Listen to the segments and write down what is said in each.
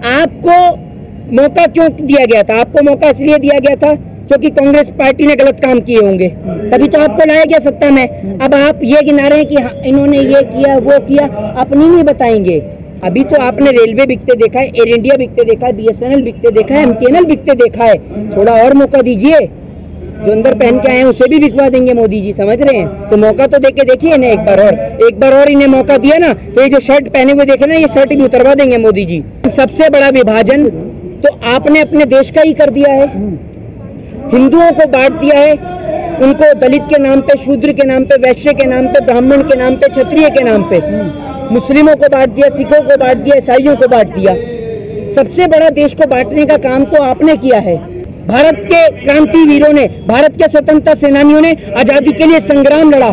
आपको मौका क्यों दिया गया था? आपको मौका इसलिए दिया गया था क्योंकि कांग्रेस पार्टी ने गलत काम किए होंगे, तभी तो आपको लाया गया सत्ता में। अब आप ये गिना रहे हैं कि हाँ, इन्होंने ये किया वो किया, अपनी नहीं बताएंगे। अभी तो आपने रेलवे बिकते देखा है, एयर इंडिया बिकते देखा है, BSNL बिकते देखा है, MTNL बिकते देखा है। थोड़ा और मौका दीजिए, जो अंदर पहन के आए हैं उसे भी बिकवा देंगे मोदी जी, समझ रहे हैं? तो मौका तो देके देखिए इन्हें एक बार और इन्हें मौका दिया ना तो ये जो शर्ट पहने हुए देखे ना, ये शर्ट भी उतरवा देंगे मोदी जी। सबसे बड़ा विभाजन तो आपने अपने देश का ही कर दिया है। हिंदुओं को बांट दिया है, उनको दलित के नाम पे, शूद्र के नाम पे, वैश्य के नाम पे, ब्राह्मण के नाम पे, क्षत्रिय के नाम पे। मुस्लिमों को बांट दिया, सिखों को बांट दिया, ईसाइयों को बांट दिया। सबसे बड़ा देश को बांटने का काम तो आपने किया है। भारत के क्रांतिवीरों ने, भारत के स्वतंत्रता सेनानियों ने आजादी के लिए संग्राम लड़ा।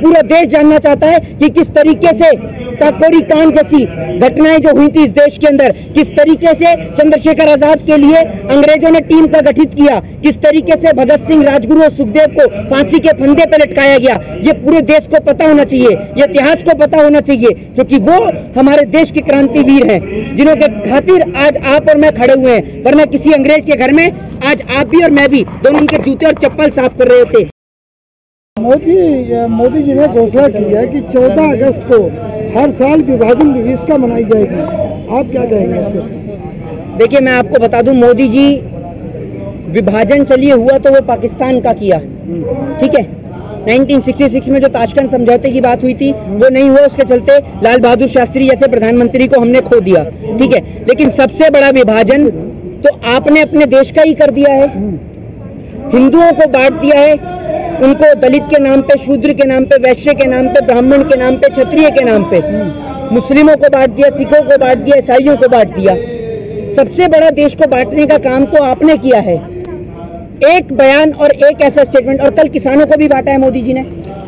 पूरा देश जानना चाहता है कि किस तरीके से काकोरी कांड जैसी घटनाएं जो हुई थी इस देश के अंदर, किस तरीके से चंद्रशेखर आजाद के लिए अंग्रेजों ने टीम का गठित किया, किस तरीके से भगत सिंह, राजगुरु और सुखदेव को फांसी के फंदे पर लटकाया गया। ये पूरे देश को पता होना चाहिए, ये इतिहास को पता होना चाहिए, क्योंकि वो हमारे देश के क्रांतिवीर हैं, जिन्हों के खातिर आज आप और मैं खड़े हुए हैं। वरना किसी अंग्रेज के घर में आज आप भी और मैं भी दोनों उनके जूते और चप्पल साफ कर रहे होते। मोदी जी ने घोषणा की है कि 14 अगस्त को हर साल विभाजन विभीषिका मनाई जाएगी, आप क्या कहेंगे इस पर? देखिए, मैं आपको बता दूं, मोदी जी विभाजन चलिए हुआ तो वो पाकिस्तान का किया, ठीक है। 1966 में जो ताशकंद समझौते की बात हुई थी वो नहीं हुआ, उसके चलते लाल बहादुर शास्त्री जैसे प्रधानमंत्री को हमने खो दिया, ठीक है। लेकिन सबसे बड़ा विभाजन तो आपने अपने देश का ही कर दिया है। हिंदुओं को बांट दिया है, उनको दलित के नाम पे, शूद्र के नाम पे, वैश्य के नाम पे, ब्राह्मण के नाम पे, क्षत्रिय के नाम पे। मुस्लिमों को बांट दिया, सिखों को बांट दिया, ईसाइयों को बांट दिया। सबसे बड़ा देश को बांटने का काम तो आपने किया है। एक बयान और एक ऐसा स्टेटमेंट, और कल किसानों को भी बांटा है मोदी जी ने,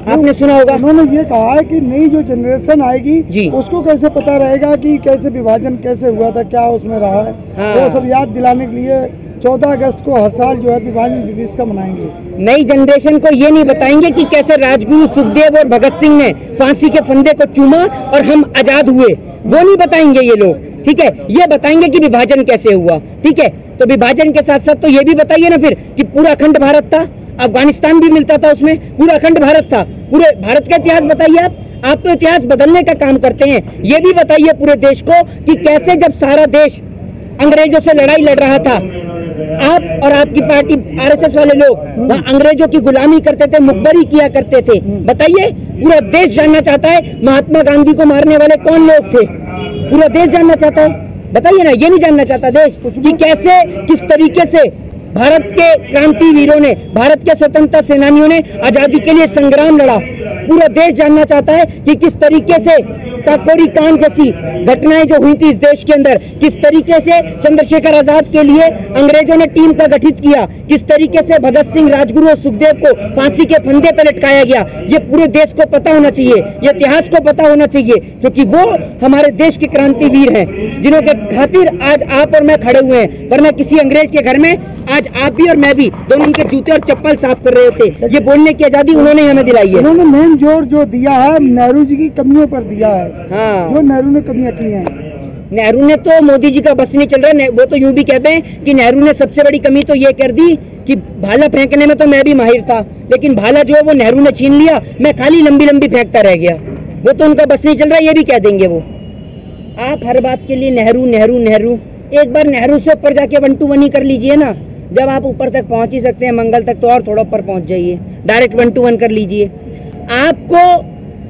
आपने सुना होगा। उन्होंने ये कहा है कि नई जो जनरेशन आएगी उसको कैसे पता रहेगा कि कैसे विभाजन कैसे हुआ था, क्या उसमें रहा है। वो सब याद दिलाने के लिए 14 अगस्त को हर साल जो है विभाजन विभीषिका मनाएंगे। नई जनरेशन को ये नहीं बताएंगे कि कैसे राजगुरु, सुखदेव और भगत सिंह ने फांसी के फंदे को चूमा और हम आजाद हुए, वो नहीं बताएंगे ये लोग, ठीक है। ये बताएंगे कि विभाजन कैसे हुआ, ठीक है। तो विभाजन के साथ साथ तो ये भी बताइए ना फिर कि पूरा अखंड भारत था, अफगानिस्तान भी मिलता था उसमें, पूरा अखंड भारत था। पूरे भारत का इतिहास बताइए आप तो इतिहास बदलने का काम करते हैं। ये भी बताइए पूरे देश को कि कैसे जब सारा देश अंग्रेजों से लड़ाई लड़ रहा था, आप और आपकी पार्टी RSS वाले लोग वहाँ अंग्रेजों की गुलामी करते थे, मुखबरी किया करते थे। बताइए, पूरा देश जानना चाहता है महात्मा गांधी को मारने वाले कौन लोग थे, पूरा देश जानना चाहता है। बताइए ना, ये नहीं जानना चाहता देश कि कैसे, किस तरीके से भारत के क्रांतिवीरों ने, भारत के स्वतंत्रता सेनानियों ने आजादी के लिए संग्राम लड़ा। पूरा देश जानना चाहता है कि किस तरीके से काकोरी कांड जैसी घटनाएं जो हुई थी इस देश के अंदर, किस तरीके से चंद्रशेखर आजाद के लिए अंग्रेजों ने टीम का गठित किया, किस तरीके से भगत सिंह, राजगुरु और सुखदेव को फांसी के फंदे पर लटकाया गया। ये पूरे देश को पता होना चाहिए, ये इतिहास को पता होना चाहिए, क्योंकि वो हमारे देश के क्रांतिवीर हैं, जिन्हों के खातिर आज आप और मैं खड़े हुए हैं। वरना किसी अंग्रेज के घर में आज आप भी और मैं भी दोनों उनके जूते और चप्पल साफ कर रहे होते। ये बोलने की आजादी उन्होंने हमें दिलाई है। उन्होंने मेन जोर जो दिया है नेहरू जी की कमियों पर दिया है। हाँ, जो नेहरू ने कमियां की हैं, नेहरू ने तो मोदी जी का बस नहीं चल रहा है। वो तो यूं भी कहते हैं कि नेहरू ने सबसे बड़ी कमी तो ये कर दी कि भाला फेंकने में तो मैं भी माहिर था, लेकिन भाला जो है वो नेहरू ने छीन लिया, मैं खाली लंबी लंबी फेंकता रह गया। वो तो उनका बस नहीं चल रहा, ये भी कह देंगे वो। आप हर बात के लिए नेहरू नेहरू नेहरू, एक बार नेहरू से ऊपर जाके 1 to 1 ही कर लीजिए ना। जब आप ऊपर तक पहुंच ही सकते हैं, मंगल तक, तो और थोड़ा ऊपर पहुंच जाइए, डायरेक्ट 1 to 1 कर लीजिए। आपको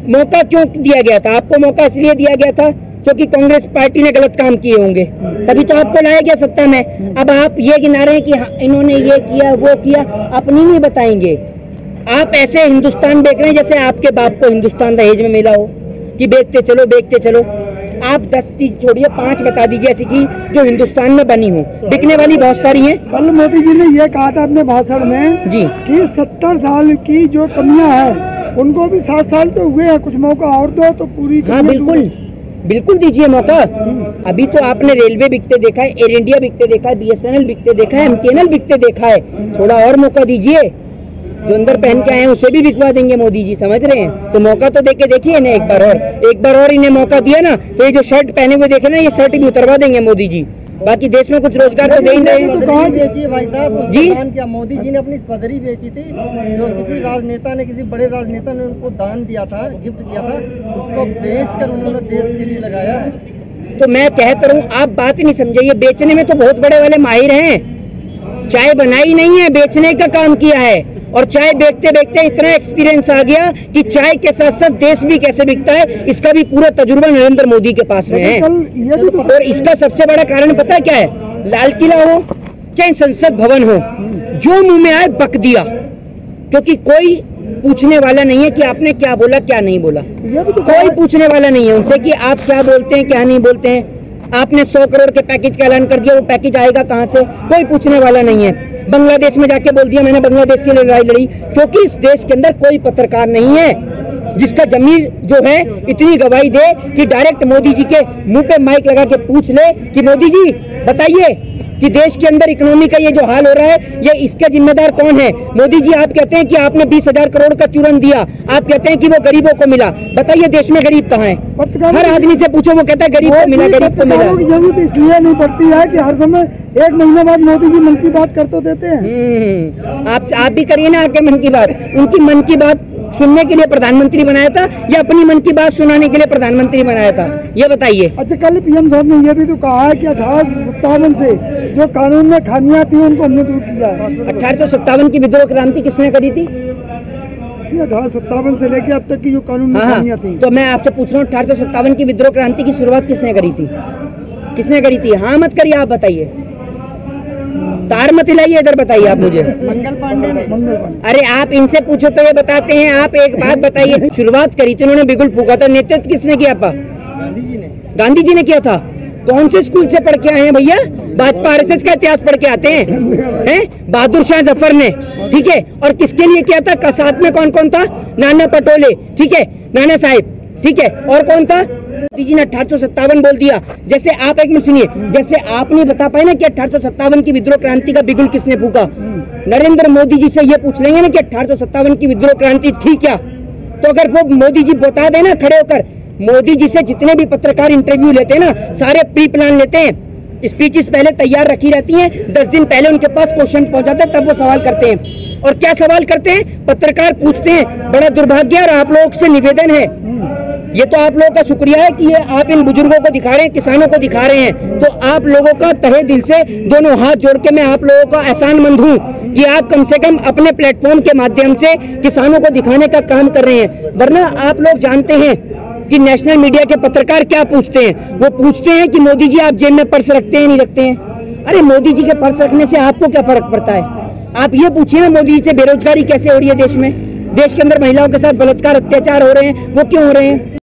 मौका क्यों दिया गया था? आपको मौका इसलिए दिया गया था क्योंकि कांग्रेस पार्टी ने गलत काम किए होंगे, तभी तो आपको लाया गया सत्ता में। अब आप ये गिना रहे हैं कि हाँ, इन्होंने ये किया वो किया, अपनी नहीं बताएंगे। आप ऐसे हिंदुस्तान बेच रहे हैं जैसे आपके बाप को हिंदुस्तान दहेज में मिला हो कि बेचते चलो बेचते चलो। आप 10 चीज छोड़िए, 5 बता दीजिए ऐसी चीज जो हिंदुस्तान में बनी हो। बिकने वाली बहुत सारी हैं। कल मोदी जी ने ये कहा था अपने भाषण में जी कि 70 साल की जो कमियां हैं उनको भी 7 साल तो हुए हैं, कुछ मौका और दो तो पूरी। हाँ बिल्कुल बिल्कुल दीजिए मौका। अभी तो आपने रेलवे बिकते देखा है, एयर इंडिया बिकते देखा है, BSNL बिकते देखा है, MTNL बिकते देखा है। थोड़ा और मौका दीजिए, जो अंदर पहन के आए हैं उसे भी बिकवा देंगे मोदी जी, समझ रहे हैं? तो मौका तो देके देखिए इन्हें एक बार और इन्हें मौका दिया ना तो ये जो शर्ट पहने हुए देखे ना, ये शर्ट भी उतरवा देंगे मोदी जी। बाकी देश में कुछ रोजगार तो दे ही रहे हैं। कहाँ बेची है भाई साहब जी? क्या मोदी जी ने अपनी सदरी बेची थी, जो किसी राजनेता ने, किसी बड़े राजनेता ने उनको दान दिया था, गिफ्ट किया था, उसको बेचकर उन्होंने देश के लिए लगाया है। तो मैं कहता हूँ आप बात ही नहीं समझे, ये बेचने में तो बहुत बड़े वाले माहिर हैं। चाय बनाई नहीं है, बेचने का काम किया है, और चाय बेचते बेचते इतना एक्सपीरियंस आ गया कि चाय के साथ साथ देश भी कैसे बिकता है इसका भी पूरा तजुर्बा नरेंद्र मोदी के पास में है। और इसका सबसे बड़ा कारण पता है क्या है? लाल किला हो चाहे संसद भवन हो, जो मुंह में आए बक दिया, क्योंकि कोई पूछने वाला नहीं है कि आपने क्या बोला क्या नहीं बोला। कोई पूछने वाला नहीं है उनसे कि आप क्या बोलते हैं क्या नहीं बोलते हैं। आपने 100 करोड़ के पैकेज का ऐलान कर दिया, वो पैकेज आएगा कहां से, कोई पूछने वाला नहीं है। बांग्लादेश में जाके बोल दिया मैंने बांग्लादेश के लिए लड़ाई लड़ी, क्योंकि इस देश के अंदर कोई पत्रकार नहीं है जिसका जमीर जो है इतनी गवाही दे कि डायरेक्ट मोदी जी के मुंह पे माइक लगा के पूछ ले कि मोदी जी बताइए कि देश के अंदर इकोनॉमी का ये जो हाल हो रहा है ये इसके जिम्मेदार कौन है। मोदी जी आप कहते हैं कि आपने 20,000 करोड़ का चूरन दिया, आप कहते हैं कि वो गरीबों को मिला, बताइए देश में गरीब कहाँ है? हर आदमी से पूछो वो कहता है गरीब को मिला, गरीब को मिला। जरूरत इसलिए नहीं पड़ती है कि हर समय 1 महीने बाद मोदी जी मन की बात कर तो देते हैं। आप भी करिए ना आके मन की बात। उनकी मन की बात सुनने के लिए प्रधानमंत्री बनाया था या अपनी मन की बात सुनाने के लिए प्रधानमंत्री बनाया था, ये बताइए। अच्छा, कल पीएम साहब ने ये भी तो कहा है कि 1857 से जो कानून में खामियां थी उनको हमने दूर किया है। 1857 की विद्रोह क्रांति किसने करी थी? 1857 से लेके अब तक की जो कानून में खामियां थी। तो मैं आपसे पूछ रहा हूँ 1857 की विद्रोह क्रांति की शुरुआत किसने करी थी? किसने करी थी? हाँ मत करिए, आप बताइए, तार मत हिलाइए, इधर बताइए आप मुझे। मंगल पांडे ने। अरे आप इनसे पूछो तो ये बताते हैं। आप एक बात बताइए, शुरुआत करी थी उन्होंने, बिगुल फूका था, नेतृत्व किसने किया? गांधी जी ने। गांधी जी ने किया था। कौन से स्कूल से पढ़ के आए हैं भैया? भाजपा आरएसएस का इतिहास पढ़ के आते हैं? बहादुर शाह जफर ने, ठीक है। और किसके लिए किया था? साथ में कौन कौन था? नाना पटोले, ठीक है, नाना साहेब, ठीक है, और कौन था? मोदी जी ने 1857 बोल दिया। जैसे आप एक मिनट सुनिए, जैसे आप नहीं बता पाए ना कि 1857 की विद्रोह क्रांति का बिगुल किसने फूका, नरेंद्र मोदी जी से ये पूछ लेंगे ना कि 1857 की विद्रोह क्रांति थी क्या, तो अगर वो मोदी जी बता देना खड़े होकर, मोदी जी से जितने भी पत्रकार इंटरव्यू लेते हैं ना, सारे प्री प्लान लेते हैं, स्पीचेस पहले तैयार रखी रहती हैं, 10 दिन पहले उनके पास क्वेश्चन पहुंचाते हैं, तब वो सवाल करते हैं। और क्या सवाल करते हैं? पत्रकार पूछते हैं। बड़ा दुर्भाग्य और आप लोगों से निवेदन है, ये तो आप लोगों का शुक्रिया है कि ये आप इन बुजुर्गों को दिखा रहे हैं, किसानों को दिखा रहे हैं, तो आप लोगों का तहे दिल से दोनों हाथ जोड़ के मैं आप लोगों का एहसानमंद हूँ कि आप कम से कम अपने प्लेटफॉर्म के माध्यम से किसानों को दिखाने का काम कर रहे हैं। वरना आप लोग जानते हैं कि नेशनल मीडिया के पत्रकार क्या पूछते हैं? वो पूछते हैं कि मोदी जी आप जेब में पर्स रखते हैं नहीं रखते हैं। अरे मोदी जी के पर्स रखने से आपको क्या फर्क पड़ता है? आप ये पूछिए ना मोदी जी से बेरोजगारी कैसे हो रही है देश में, देश के अंदर महिलाओं के साथ बलात्कार अत्याचार हो रहे हैं, वो क्यों हो रहे हैं?